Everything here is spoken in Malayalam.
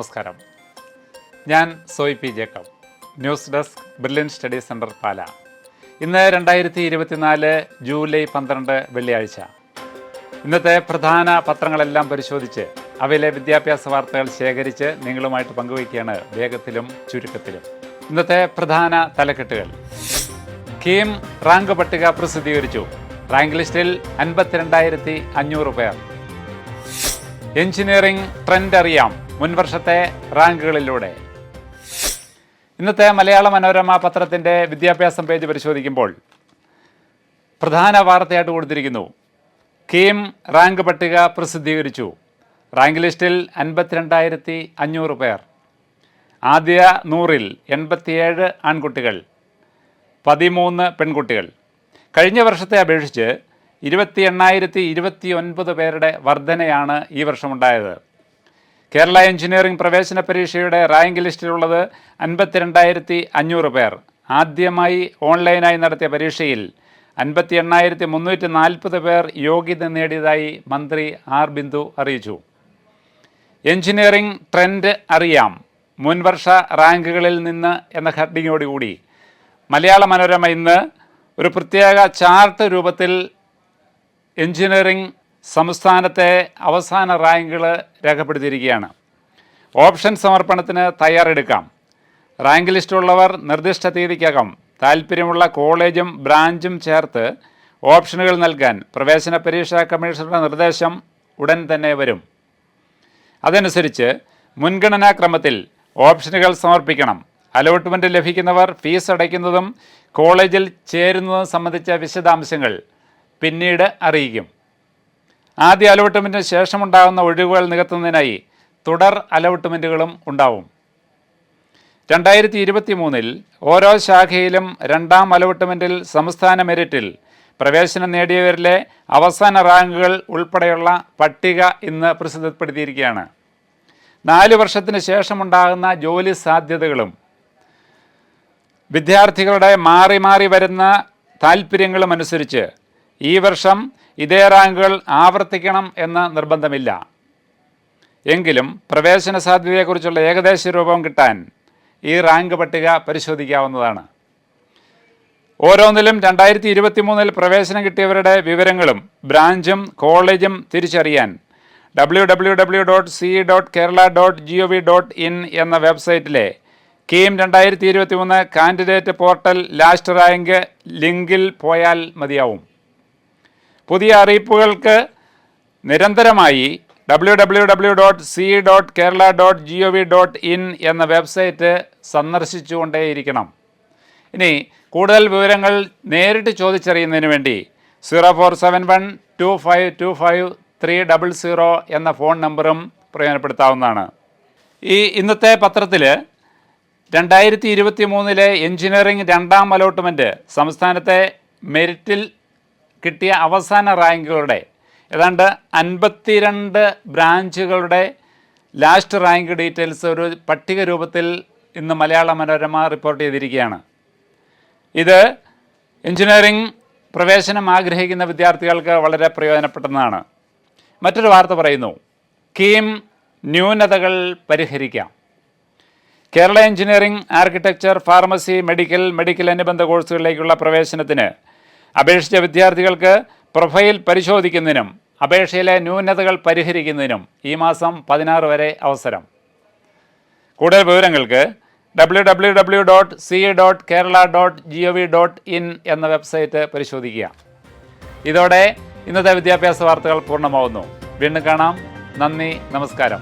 നമസ്കാരം. ഞാൻ Soy P Jacob, news desk, brilliant study centre, Pala. ഇന്ന് 2024 ജൂലൈ 12 വെള്ളിയാഴ്ച. ഇന്നത്തെ പ്രധാന പത്രങ്ങളെല്ലാം പരിശോധിച്ച് അവയിലെ വിദ്യാഭ്യാസ വാർത്തകൾ ശേഖരിച്ച് നിങ്ങളുമായിട്ട് പങ്കുവയ്ക്കുകയാണ്, വേഗത്തിലും ചുരുക്കത്തിലും. ഇന്നത്തെ പ്രധാന തലക്കെട്ടുകൾ: കീം റാങ്ക് പട്ടിക പ്രസിദ്ധീകരിച്ചു. റാങ്ക് ലിസ്റ്റിൽ 52,500 പേർ. എഞ്ചിനീയറിംഗ് ട്രെൻഡ് അറിയാം മുൻവർഷത്തെ റാങ്കുകളിലൂടെ. ഇന്നത്തെ മലയാള മനോരമ പത്രത്തിൻ്റെ വിദ്യാഭ്യാസം പേജ് പരിശോധിക്കുമ്പോൾ പ്രധാന വാർത്തയായിട്ട് കൊടുത്തിരിക്കുന്നു: കീം റാങ്ക് പട്ടിക പ്രസിദ്ധീകരിച്ചു. റാങ്ക് ലിസ്റ്റിൽ 52,500 പേർ. ആദ്യ 100-ൽ 87 ആൺകുട്ടികൾ, 13 പെൺകുട്ടികൾ. കഴിഞ്ഞ വർഷത്തെ അപേക്ഷിച്ച് 20,829 പേരുടെ വർധനയാണ് ഈ വർഷമുണ്ടായത്. കേരള എഞ്ചിനീയറിംഗ് പ്രവേശന പരീക്ഷയുടെ റാങ്ക് ലിസ്റ്റിലുള്ളത് 52,500 പേർ. ആദ്യമായി ഓൺലൈനായി നടത്തിയ പരീക്ഷയിൽ 58,340 പേർ യോഗ്യത നേടിയതായി മന്ത്രി ആർ ബിന്ദു അറിയിച്ചു. എഞ്ചിനീയറിംഗ് ട്രെൻഡ് അറിയാം മുൻവർഷ റാങ്കുകളിൽ നിന്ന് എന്ന ഹെഡിങ്ങോടുകൂടി മലയാള മനോരമ ഇന്ന് ഒരു പ്രത്യേക ചാർട്ട് രൂപത്തിൽ എഞ്ചിനീയറിംഗ് സംസ്ഥാനത്തെ അവസാന റാങ്കുകൾ രേഖപ്പെടുത്തിയിരിക്കുകയാണ്. ഓപ്ഷൻ സമർപ്പണത്തിന് തയ്യാറെടുക്കാം. റാങ്ക് ലിസ്റ്റുള്ളവർ നിർദ്ദിഷ്ട തീയതിക്കകം താൽപ്പര്യമുള്ള കോളേജും ബ്രാഞ്ചും ചേർത്ത് ഓപ്ഷനുകൾ നൽകാൻ പ്രവേശന പരീക്ഷാ കമ്മീഷണറുടെ നിർദ്ദേശം ഉടൻ തന്നെ വരും. അതനുസരിച്ച് മുൻഗണനാ ക്രമത്തിൽ ഓപ്ഷനുകൾ സമർപ്പിക്കണം. അലോട്ട്മെൻറ്റ് ലഭിക്കുന്നവർ ഫീസ് അടയ്ക്കുന്നതും കോളേജിൽ ചേരുന്നതും സംബന്ധിച്ച വിശദാംശങ്ങൾ പിന്നീട് അറിയിക്കും. ആദ്യ അലോട്ട്മെൻറ്റിന് ശേഷമുണ്ടാകുന്ന ഒഴിവുകൾ നികത്തുന്നതിനായി തുടർ അലോട്ട്മെൻറ്റുകളും ഉണ്ടാവും. 2023-ൽ ഓരോ ശാഖയിലും രണ്ടാം അലോട്ട്മെൻറ്റിൽ സംസ്ഥാന മെറിറ്റിൽ പ്രവേശനം നേടിയവരിലെ അവസാന റാങ്കുകൾ ഉൾപ്പെടെയുള്ള പട്ടിക ഇന്ന് പ്രസിദ്ധപ്പെടുത്തിയിരിക്കുകയാണ്. 4 വർഷത്തിന് ശേഷമുണ്ടാകുന്ന ജോലി സാധ്യതകളും വിദ്യാർത്ഥികളുടെ മാറി മാറി വരുന്ന താൽപ്പര്യങ്ങളും അനുസരിച്ച് ഈ വർഷം ഇതേ റാങ്കുകൾ ആവർത്തിക്കണം എന്ന നിർബന്ധമില്ല. എങ്കിലും പ്രവേശന സാധ്യതയെക്കുറിച്ചുള്ള ഏകദേശ രൂപം കിട്ടാൻ ഈ റാങ്ക് പട്ടിക പരിശോധിക്കാവുന്നതാണ്. ഓരോന്നിലും 2023-ൽ പ്രവേശനം കിട്ടിയവരുടെ വിവരങ്ങളും ബ്രാഞ്ചും കോളേജും തിരിച്ചറിയാൻ www.ce.kerala.gov.in എന്ന വെബ്സൈറ്റിലെ KEAM 2023 candidate portal last rank ലിങ്കിൽ പോയാൽ മതിയാവും. പുതിയ അറിയിപ്പുകൾക്ക് നിരന്തരമായി www.ce.kerala.gov.in എന്ന വെബ്സൈറ്റ് സന്ദർശിച്ചുകൊണ്ടേയിരിക്കണം. ഇനി കൂടുതൽ വിവരങ്ങൾ നേരിട്ട് ചോദിച്ചറിയുന്നതിന് വേണ്ടി 0471252530 എന്ന ഫോൺ നമ്പറും പ്രയോജനപ്പെടുത്താവുന്നതാണ്. ഇന്നത്തെ പത്രത്തിൽ 2023-ലെ എഞ്ചിനീയറിംഗ് രണ്ടാം അലോട്ട്മെൻറ്റ് സംസ്ഥാനത്തെ മെറിറ്റിൽ കിട്ടിയ അവസാന റാങ്കുകളുടെ ഏതാണ്ട് 52 ബ്രാഞ്ചുകളുടെ ലാസ്റ്റ് റാങ്ക് ഡീറ്റെയിൽസ് ഒരു പട്ടിക രൂപത്തിൽ ഇന്ന് മലയാള മനോരമ റിപ്പോർട്ട് ചെയ്തിരിക്കുകയാണ്. ഇത് എഞ്ചിനീയറിംഗ് പ്രവേശനം ആഗ്രഹിക്കുന്ന വിദ്യാർത്ഥികൾക്ക് വളരെ പ്രയോജനപ്പെടുന്നതാണ്. മറ്റൊരു വാർത്ത പറയുന്നു: കീം ന്യൂനതകൾ പരിഹരിക്കാം. Kerala engineering, architecture, pharmacy, medical അനുബന്ധ കോഴ്സുകളിലേക്കുള്ള പ്രവേശനത്തിന് അപേക്ഷിച്ച വിദ്യാർത്ഥികൾക്ക് പ്രൊഫൈൽ പരിശോധിക്കുന്നതിനും അപേക്ഷയിലെ ന്യൂനതകൾ പരിഹരിക്കുന്നതിനും ഈ മാസം 16 വരെ അവസരം. കൂടുതൽ വിവരങ്ങൾക്ക് www.ce.kerala.gov.in എന്ന വെബ്സൈറ്റ് പരിശോധിക്കുക. ഇതോടെ ഇന്നത്തെ വിദ്യാഭ്യാസ വാർത്തകൾ പൂർണ്ണമാവുന്നു. വീണ്ടും കാണാം. നന്ദി, നമസ്കാരം.